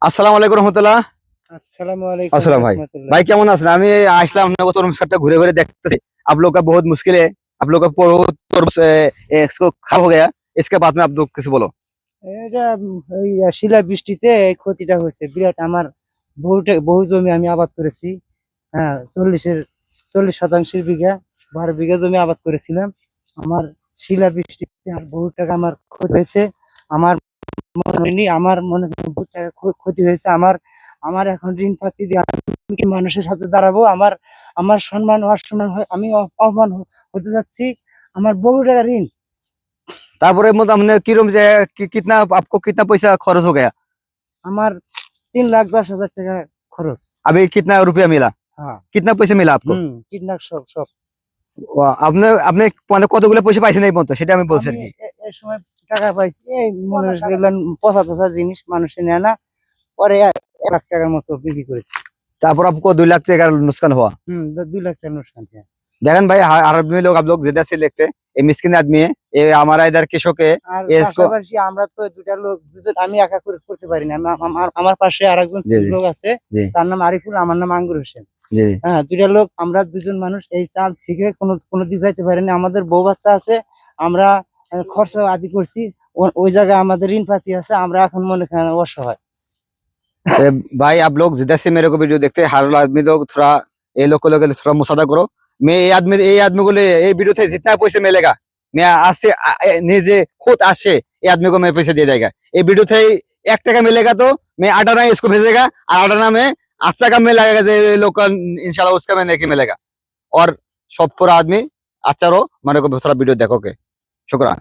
আসসালামু আলাইকুম রহমতুল্লাহ। अस्सलाम वालेकुम আসসালাম ভাই। रहमतुल्लाह। भाई কেমন আছেন? আমি আসলাম আপনার তোর সাথে घूरे घूरे देखते आप लोग का बहुत मुश्किल है, आप लोग का बहुत इसको खराब हो गया, इसके बाद में आप लोग किसी बोलो। এটা ওই শিলা বৃষ্টিতে এই ক্ষতিটা হয়েছে বিরাট। আমার বহু জমি আমি আবাদ করেছি। হ্যাঁ, 40 শতাংশের বিঘা 12 বিঘা জমি আবাদ করেছিলাম। আমার শিলা বৃষ্টিতে আর বহু টাকা আমার ক্ষতি হয়েছে। আমার মনে হয়নি, আমার মনে হয় বহু টাকা ক্ষতি হয়েছে। আমার আমার এখন ঋণ পাতি দিয়ে আমি কি মানুষের সাথে দাঁড়াবো? আমার আমার সম্মান অসম্মান আমি অপমান হতে যাচ্ছি। আমার বহু টাকা ঋণ। तारपरे मतलब हमने किरम जे कितना आपको कितना पैसा खर्च हो गया? আমার 3,10,000 টাকা খরচ। अभी कितना रुपया मिला? হ্যাঁ। कितना पैसे मिला आपको? কীটনাশক সব। आपने आपने মানে কতগুলো পয়সা পাইছেন এই পর্যন্ত সেটা আমি বলছি আর আমি কি। এই সময় টাকা পাইছি, এই মনে হয় এগুলা পচা টচা জিনিস মানুষে নেয় না। পরে 1 লাখ টাকার মতো বিক্রি করেছি। তারপর आपको 2 लाख টাকার नुकसान हुआ। 2 লাখ টাকা नुকसान है। দেখেন ভাই हर आदमी लोग आप लोग जिधर से देखते ये मिस्किन आदमी है, ये हमारा इधर कृषक है, আর ये इसको পাশাপাশি আমরা তো দুটা লোক, আমি একা করতে পারি না। আমার পাশে আরেকজন জি জি লোক আছে, জি তার নাম আরিফুল, আমার নাম আঙ্গুর হোসেন। জি হ্যাঁ, দুটা লোক, আমরা দুজন মানুষ এই চাল থেকে কোনো দিক যাইতে পারি না। আমাদের বউ বাচ্চা আছে, আমরা খরচ আদি করছি। ওই জায়গায় আমাদের ঋণ পাতি আছে, আমরা এখন মনে করেন অসহায়। ए, भाई आप लोग जिधर से मेरे को वीडियो देखते हैं हर आदमी लोग थोड़ा ये लोग को थोड़ा मुसादा करो। मैं ये आदमी को ये वीडियो थे जितना पैसे मिलेगा मैं आज से निजे खुद आज से ये आदमी को मैं पैसे दे देगा। ये वीडियो थे 1 টাকা मिलेगा तो मैं 8 आना इसको भेजेगा और 8 आना में अच्छा का मिलेगा जो ये लोग का इंशाल्लाह उसका मैं नहीं मिलेगा। और सब पूरा आदमी अच्छा रहो मेरे को थोड़ा वीडियो देखोगे। शुक्रिया।